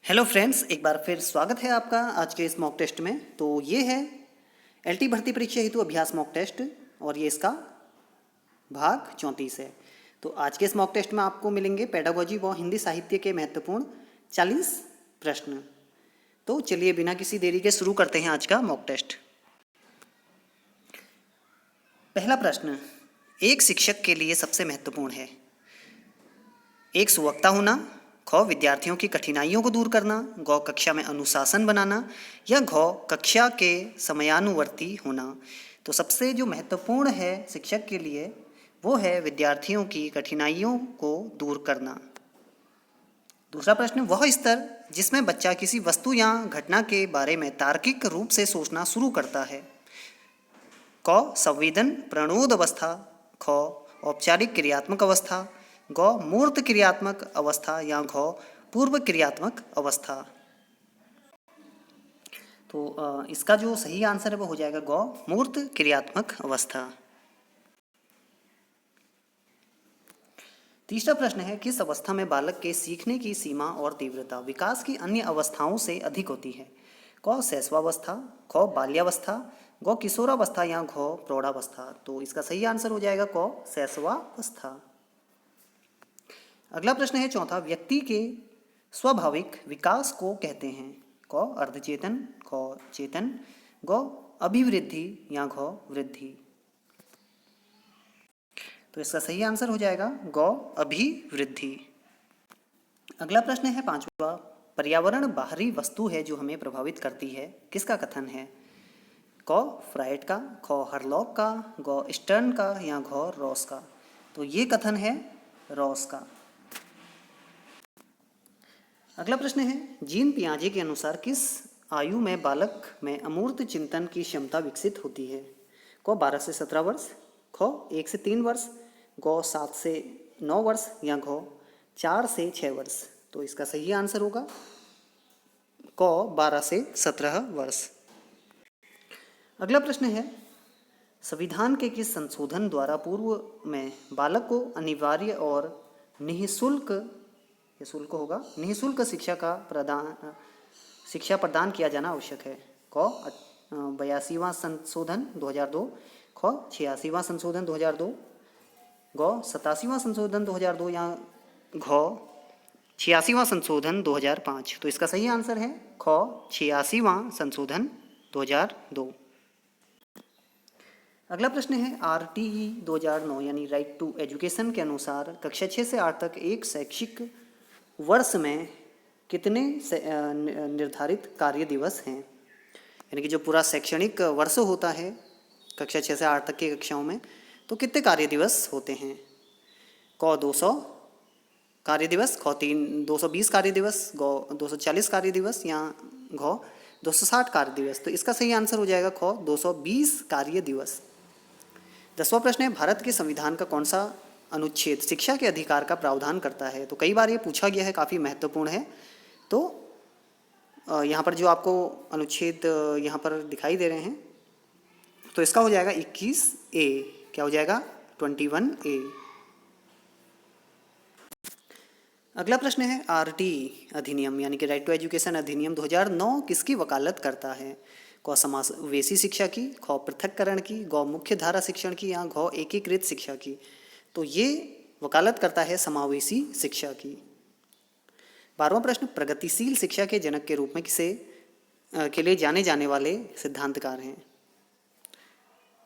Hello friends, एक बार फिर स्वागत है आपका आज के इस मॉक टेस्ट में। तो ये है एलटी भर्ती परीक्षा हेतु अभ्यास मॉक टेस्ट और ये इसका भाग 34 है। तो आज के इस मॉक टेस्ट में आपको मिलेंगे पेडागोजी व हिंदी साहित्य के महत्वपूर्ण 40 प्रश्न। तो चलिए बिना किसी देरी के शुरू करते हैं आज का मॉक टेस्ट। पहला प्रश्न, एक शिक्षक के लिए सबसे महत्वपूर्ण है। एक सुवक्ता होना, ख विद्यार्थियों की कठिनाइयों को दूर करना, ग कक्षा में अनुशासन बनाना या घ कक्षा के समयानुवर्ती होना। तो सबसे जो महत्वपूर्ण है शिक्षक के लिए वो है विद्यार्थियों की कठिनाइयों को दूर करना। दूसरा प्रश्न, वह स्तर जिसमें बच्चा किसी वस्तु या घटना के बारे में तार्किक रूप से सोचना शुरू करता है। क संवेदन प्रणोद अवस्था, ख औपचारिक क्रियात्मक अवस्था, ग मूर्त क्रियात्मक अवस्था या घ पूर्व क्रियात्मक अवस्था। तो इसका जो सही आंसर है वो हो जाएगा ग मूर्त क्रियात्मक अवस्था। तीसरा प्रश्न है, किस अवस्था में बालक के सीखने की सीमा और तीव्रता विकास की अन्य अवस्थाओं से अधिक होती है। क शैशवावस्था, ख बाल्यावस्था, ग किशोरावस्था या घ प्रौढ़ावस्था। तो इसका सही आंसर हो जाएगा क शैशवावस्था। अगला प्रश्न है चौथा, व्यक्ति के स्वाभाविक विकास को कहते हैं। क अर्धचेतन, ख चेतन, ग अभिवृद्धि या घ वृद्धि। तो इसका सही आंसर हो जाएगा ग अभिवृद्धि। अगला प्रश्न है पांचवा, पर्यावरण बाहरी वस्तु है जो हमें प्रभावित करती है, किसका कथन है। क फ्राइड का, ख हरलॉक का, ग स्टर्न का या घ रॉस का। तो ये कथन है रॉस का। अगला प्रश्न है, जीन पियाजे के अनुसार किस आयु में बालक में अमूर्त चिंतन की क्षमता विकसित होती है। क 12 से 17 वर्ष, ख 1 से 3 वर्ष, ग 7 से 9 वर्ष या घ 4 से 6 वर्ष। तो इसका सही आंसर होगा क 12 से 17 वर्ष। अगला प्रश्न है, संविधान के किस संशोधन द्वारा पूर्व में बालक को अनिवार्य और निःशुल्क, ये शुल्क होगा, निःशुल्क शिक्षा प्रदान किया जाना आवश्यक है। क 82वां संशोधन 2002, ख 86वां संशोधन 2002, ग 87वां संशोधन 2002 या घ 86वां संशोधन 2005। तो इसका सही आंसर है ख 86वां संशोधन 2002। अगला प्रश्न है, आरटीई 2009 यानी राइट टू एजुकेशन के अनुसार कक्षा 6 से 8 तक एक शैक्षिक वर्ष में कितने निर्धारित कार्य दिवस हैं। यानी कि जो पूरा शैक्षणिक वर्ष होता है कक्षा 6 से 8 तक की कक्षाओं में, तो कितने कार्य दिवस होते हैं। क 200 कार्य दिवस, ख 220 कार्य दिवस, ग 240 कार्य दिवस या घ 260 कार्य दिवस। तो इसका सही आंसर हो जाएगा ख 220 कार्य दिवस। 10वां प्रश्न है, भारत के संविधान का कौन सा अनुच्छेद शिक्षा के अधिकार का प्रावधान करता है। तो कई बार ये पूछा गया है, काफ़ी महत्वपूर्ण है। तो यहाँ पर जो आपको अनुच्छेद यहाँ पर दिखाई दे रहे हैं, तो इसका हो जाएगा 21A। क्या हो जाएगा 21A। अगला प्रश्न है, आरटी अधिनियम यानी कि राइट टू एजुकेशन अधिनियम 2009 किसकी वकालत करता है। क समावेशी शिक्षा की, ख पृथक्करण की, ग मुख्य धारा शिक्षण की या घ एकीकृत शिक्षा की। तो ये वकालत करता है समावेशी शिक्षा की। 12वां प्रश्न, प्रगतिशील शिक्षा के जनक के रूप में किसे के लिए जाने जाने वाले सिद्धांतकार हैं।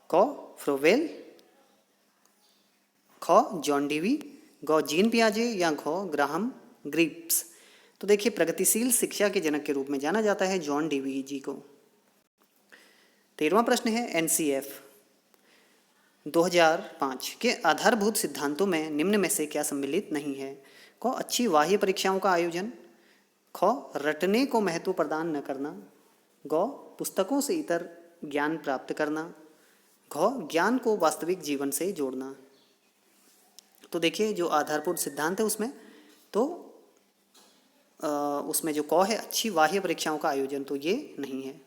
क फ्रोवेल, ख जॉन डीवी, ग जीन पियाजे या घ ग्राहम ग्रिप्स। तो देखिए, प्रगतिशील शिक्षा के जनक के रूप में जाना जाता है जॉन डीवी जी को। 13वां प्रश्न है, एनसीएफ 2005 के आधारभूत सिद्धांतों में निम्न में से क्या सम्मिलित नहीं है। क अच्छी बाह्य परीक्षाओं का आयोजन, ख रटने को महत्व प्रदान न करना, ग पुस्तकों से इतर ज्ञान प्राप्त करना, घ ज्ञान को वास्तविक जीवन से जोड़ना। तो देखिए, जो आधारभूत सिद्धांत है उसमें तो उसमें जो क है अच्छी बाह्य परीक्षाओं का आयोजन, तो ये नहीं है।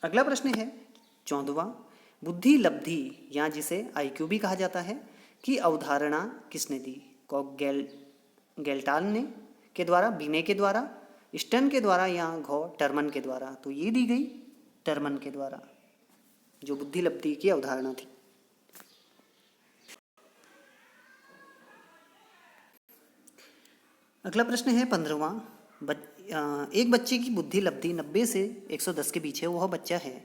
अगला प्रश्न है 14वां, बुद्धि लब्धि या जिसे IQ भी कहा जाता है की अवधारणा किसने दी। क गेल्टाल ने, के द्वारा, बीने के द्वारा, स्टन के द्वारा या घ टर्मन के द्वारा। तो ये दी गई टर्मन के द्वारा, जो बुद्धि लब्धि की अवधारणा थी। अगला प्रश्न है 15वां। एक बच्चे की बुद्धि लब्धि 90 से 110 के बीच है, वह बच्चा है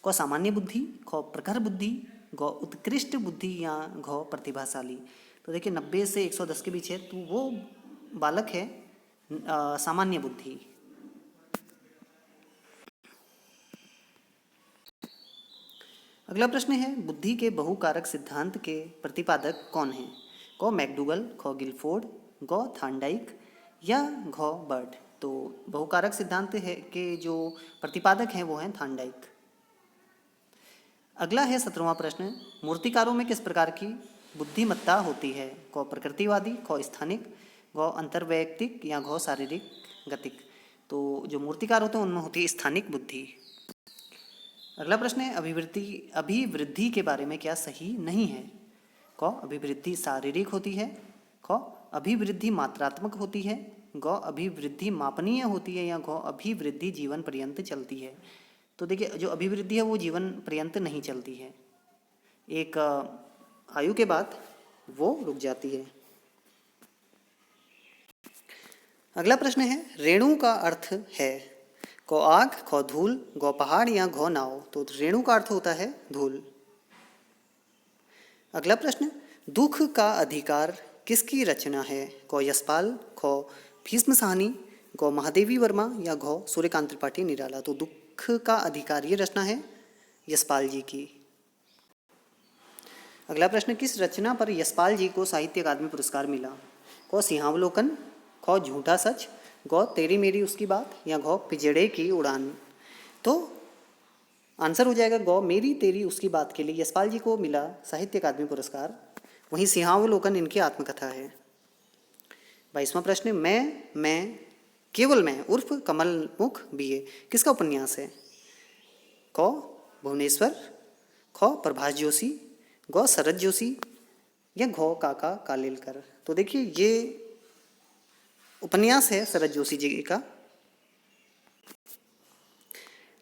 क सामान्य बुद्धि, ख प्रखर बुद्धि, ग उत्कृष्ट बुद्धि या घ प्रतिभाशाली। तो देखिए 90 से 110 के बीच है, तो वो बालक है सामान्य बुद्धि। अगला प्रश्न है बुद्धि के बहुकारक सिद्धांत के प्रतिपादक कौन हैं? क मैकडूगल, ख गिलफोर्ड, ग थार्नडाइक या घ बर्ड। तो बहुकारक सिद्धांत है के जो प्रतिपादक हैं वो हैं थार्नडाइक। अगला है 17वां प्रश्न, मूर्तिकारों में किस प्रकार की बुद्धिमत्ता होती है? क प्रकृतिवादी, ख स्थानिक, ग अंतर्वैयक्तिक या घ शारीरिक गतिक। तो जो मूर्तिकार होते हैं उनमें होती है स्थानिक बुद्धि। अगला प्रश्न है अभिवृद्धि के बारे में क्या सही नहीं है? क अभिवृद्धि शारीरिक होती है, ख अभिवृद्धि मात्रात्मक होती है, ग अभिवृद्धि मापनीय होती है या घ अभिवृद्धि जीवन पर्यंत चलती है। तो देखिए जो अभिवृद्धि है वो जीवन पर्यंत नहीं चलती है, एक आयु के बाद वो रुक जाती है। अगला प्रश्न है रेणु का अर्थ है? क आग, ख धूल, ग पहाड़ या घ नाव। तो रेणु का अर्थ होता है धूल। अगला प्रश्न, दुख का अधिकार किसकी रचना है? क यशपाल, ख भीष्म साहनी, ग महादेवी वर्मा या घ सूर्यकांत त्रिपाठी निराला। तो दुख का अधिकार ये रचना है यशपाल जी की। अगला प्रश्न, किस रचना पर यशपाल जी को साहित्य अकादमी पुरस्कार मिला? क सिंहावलोकन, ख झूठा सच, ग तेरी मेरी उसकी बात या घ पिजड़े की उड़ान। तो आंसर हो जाएगा ग मेरी तेरी उसकी बात के लिए यशपाल जी को मिला साहित्य अकादमी पुरस्कार। वहीं सिंहावलोकन इनकी आत्मकथा है। 22वां प्रश्न, मैं केवल मैं उर्फ कमलमुख बीए किसका उपन्यास है? क भुवनेश्वर, ख प्रभास जोशी, ग शरद जोशी या घ काका कालेलकर। तो देखिए ये उपन्यास है शरद जोशी जी का।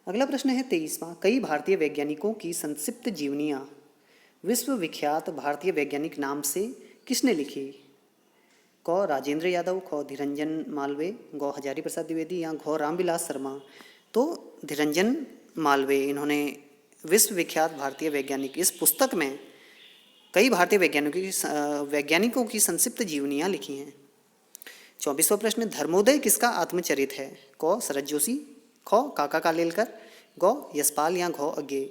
अगला प्रश्न है 23वां, कई भारतीय वैज्ञानिकों की संक्षिप्त जीवनियां विश्व विख्यात भारतीय वैज्ञानिक नाम से किसने लिखी? क राजेंद्र यादव, ख धीरंजन मालवे, ग हजारी प्रसाद द्विवेदी या घ रामविलास शर्मा। तो धीरंजन मालवे इन्होंने विश्व विख्यात भारतीय वैज्ञानिक, इस पुस्तक में कई भारतीय वैज्ञानिकों की संक्षिप्त जीवनियां लिखी हैं। 24वां प्रश्न, धर्मोदय किसका आत्मचरित है? क शरद जोशी, ख काका कालेलकर, ग यशपाल या घ अज्ञे।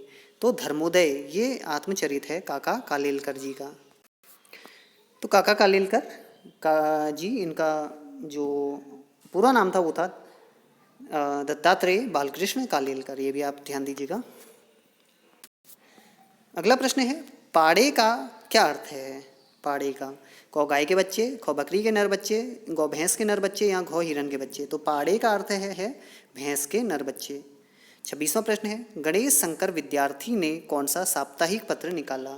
तो धर्मोदय ये आत्मचरित है काका कालेलकर जी का। तो काका कालेलकर का जी इनका जो पूरा नाम था वो था दत्तात्रेय बालकृष्ण कालेलकर, ये भी आप ध्यान दीजिएगा। अगला प्रश्न है पाड़े का क्या अर्थ है? पाड़े का क गाय के बच्चे, ख बकरी के नर बच्चे, ग भैंस के नर बच्चे या घ हिरन के बच्चे। तो पाड़े का अर्थ है भैंस के नर बच्चे। 26वां प्रश्न है गणेश शंकर विद्यार्थी ने कौन सा साप्ताहिक पत्र निकाला?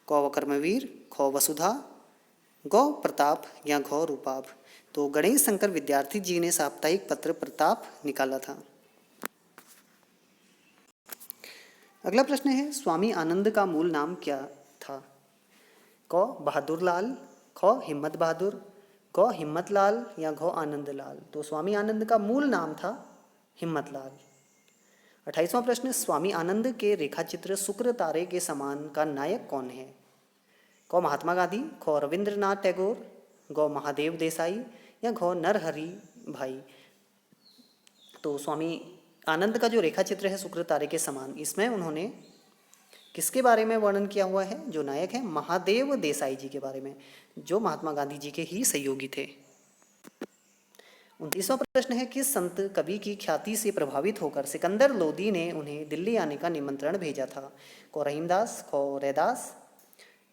क कर्मवीर, ख वसुधा, ग प्रताप या घ रूपाभ। तो गणेश शंकर विद्यार्थी जी ने साप्ताहिक पत्र प्रताप निकाला था। अगला प्रश्न है स्वामी आनंद का मूल नाम क्या था? क बहादुर लाल, ख हिम्मत बहादुर, ग हिम्मत लाल या घ आनंद लाल। तो स्वामी आनंद का मूल नाम था हिम्मत लाल। 28वां प्रश्न स्वामी आनंद के रेखाचित्र शुक्र तारे के समान का नायक कौन है? क महात्मा गांधी, ख रविंद्रनाथ टैगोर, ग महादेव देसाई या घ नरहरि भाई। तो स्वामी आनंद का जो रेखाचित्र है शुक्र तारे के समान, इसमें उन्होंने किसके बारे में वर्णन किया हुआ है? जो नायक है महादेव देसाई जी के बारे में, जो महात्मा गांधी जी के ही सहयोगी थे। 29वां प्रश्न है किस संत कवि की ख्याति से प्रभावित होकर सिकंदर लोदी ने उन्हें दिल्ली आने का निमंत्रण भेजा था? क रहीमदास, ख रैदास,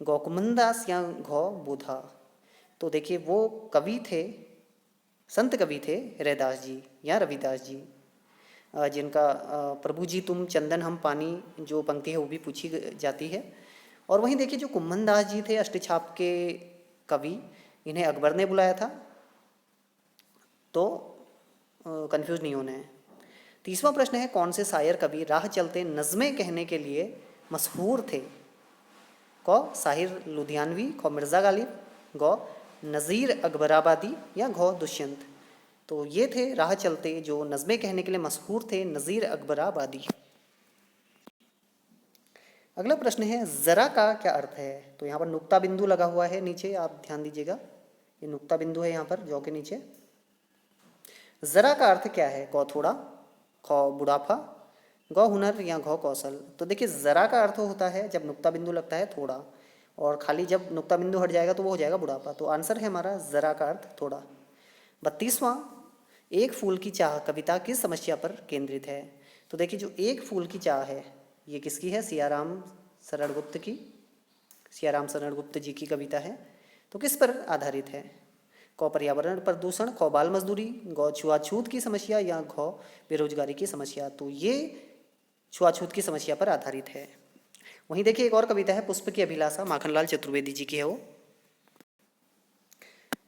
गौकुमनदास या घ बुधा। तो देखिए वो कवि थे, संत कवि थे रैदास जी या रविदास जी, जिनका प्रभु जी तुम चंदन हम पानी जो पंक्ति है वो भी पूछी जाती है। और वहीं देखिए जो कुम्भनदास जी थे अष्टछाप के कवि, इन्हें अकबर ने बुलाया था तो कंफ्यूज नहीं होना है। तीसवां प्रश्न है, कौन से शायर कवि राह चलते नज़में कहने के लिए मशहूर थे? क साहिर लुधियानवी, ख मिर्ज़ा गालिब, ग नज़ीर अकबराबादी या घ दुष्यंत। तो ये थे राह चलते जो नज़में कहने के लिए मशहूर थे, नज़ीर अकबराबादी। अगला प्रश्न है, ज़रा का क्या अर्थ है? तो यहाँ पर नुक्ता बिंदु लगा हुआ है नीचे, आप ध्यान दीजिएगा, ये नुक्ता बिंदु है यहाँ पर जौ के नीचे। ज़रा का अर्थ क्या है? क थोड़ा, ख बुढ़ापा, ग हुनर या घ कौशल। तो देखिए, ज़रा का अर्थ होता है जब नुक्ता बिंदु लगता है थोड़ा, और खाली जब नुक्ता बिंदु हट जाएगा तो वो हो जाएगा बुढ़ापा। तो आंसर है हमारा ज़रा का अर्थ थोड़ा। 32वां, एक फूल की चाह कविता किस समस्या पर केंद्रित है? तो देखिए, जो एक फूल की चाह है ये किसकी है? सियाराम शरण गुप्त की, सियाराम शरण गुप्त जी की कविता है। तो किस पर आधारित है? क पर्यावरण प्रदूषण, ख बाल मजदूरी, ग छुआछूत की समस्या या घ बेरोजगारी की समस्या। तो ये छुआछूत की समस्या पर आधारित है। वहीं देखिए, एक और कविता है पुष्प की अभिलाषा, माखनलाल चतुर्वेदी जी की है वो।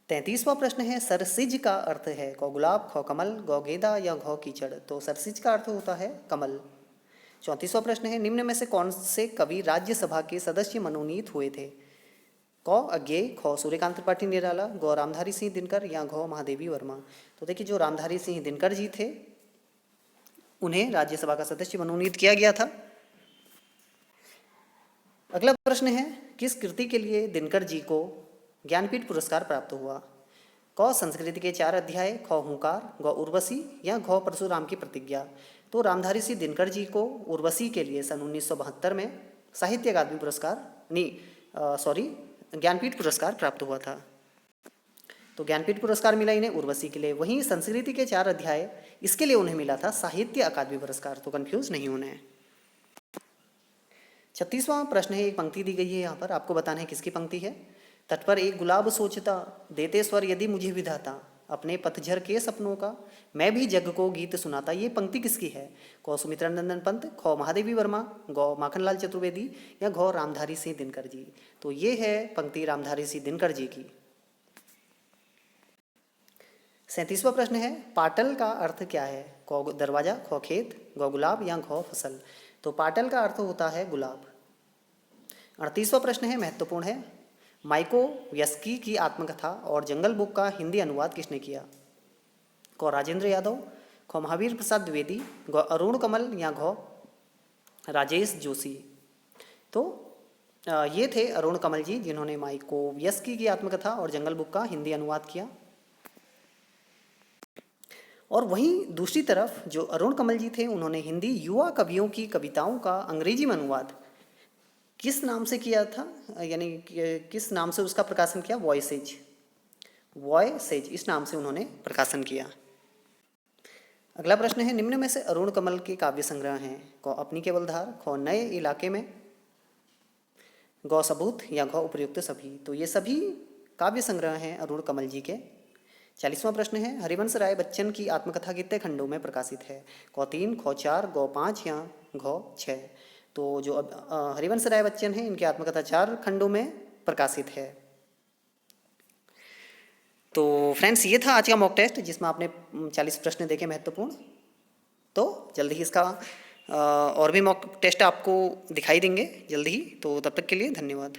33वां प्रश्न है, सरसिज का अर्थ है? क गुलाब, ख कमल, ग गेंदा या घ कीचड़। तो सरसिज का अर्थ होता है कमल। 34वां प्रश्न है, निम्न में से कौन से कवि राज्यसभा के सदस्य मनोनीत हुए थे? क अज्ञेय, ख सूर्यकांत त्रिपाठी निराला, ग रामधारी सिंह दिनकर या घ महादेवी वर्मा। तो देखिए, जो रामधारी सिंह दिनकर जी थे उन्हें राज्यसभा का सदस्य मनोनीत किया गया था। अगला प्रश्न है, किस कृति के लिए दिनकर जी को ज्ञानपीठ पुरस्कार प्राप्त हुआ? क संस्कृत के 4 अध्याय, ख हुंकार, ग उर्वशी या घ परशुराम की प्रतिज्ञा। तो रामधारी सिंह दिनकर जी को उर्वशी के लिए सन 1972 में साहित्य अकादमी पुरस्कार ज्ञानपीठ पुरस्कार प्राप्त हुआ था। तो ज्ञानपीठ पुरस्कार मिला इन्हें उर्वशी के लिए। वहीं संस्कृति के 4 अध्याय, इसके लिए उन्हें मिला था साहित्य अकादमी पुरस्कार। तो कंफ्यूज नहीं होना है। 36वां प्रश्न है, एक पंक्ति दी गई है यहाँ पर, आपको बताना है किसकी पंक्ति है। तट पर एक गुलाब सोचता, देते स्वर यदि मुझे विधाता, अपने पतझर के सपनों का मैं भी जग को गीत सुनाता। ये पंक्ति किसकी है? क सुमित्रा नंदन पंत, ख महादेवी वर्मा, ग माखनलाल चतुर्वेदी या घ रामधारी सिंह दिनकर जी। तो ये है पंक्ति रामधारी सिंह दिनकर जी की। 37वां प्रश्न है, पाटल का अर्थ क्या है? क दरवाजा, ख खेत, ग गुलाब या घ फसल। तो पाटल का अर्थ होता है गुलाब। 38वां प्रश्न है, महत्वपूर्ण है, माइकोवस्की की आत्मकथा और जंगल बुक का हिंदी अनुवाद किसने किया? क राजेंद्र यादव, ख महावीर प्रसाद द्विवेदी, ग अरुण कमल या घ राजेश जोशी। तो ये थे अरुण कमल जी जिन्होंने माइकोवस्की की आत्मकथा और जंगल बुक का हिंदी अनुवाद किया। और वहीं दूसरी तरफ जो अरुण कमल जी थे उन्होंने हिंदी युवा कवियों की कविताओं का अंग्रेजी में अनुवाद किस नाम से किया था, यानी किस नाम से उसका प्रकाशन किया? वॉयसेज, इस नाम से उन्होंने प्रकाशन किया। अगला प्रश्न है, निम्न में से अरुण कमल के काव्य संग्रह हैं? क अपनी केवलधार, ख नए इलाके में, ग सबूत या घ उपर्युक्त सभी। तो ये सभी काव्य संग्रह हैं अरुण कमल जी के। 40वां प्रश्न है, हरिवंश राय बच्चन की आत्मकथा कितने खंडों में प्रकाशित है? क 3, ख 4, ग 5 या घ 6। तो जो हरिवंश राय बच्चन हैं इनकी आत्मकथा 4 खंडों में प्रकाशित है। तो फ्रेंड्स, ये था आज का मॉक टेस्ट जिसमें आपने 40 प्रश्न देखे महत्वपूर्ण। तो जल्दी ही इसका और भी मॉक टेस्ट आपको दिखाई देंगे जल्दी ही। तो तब तक के लिए धन्यवाद।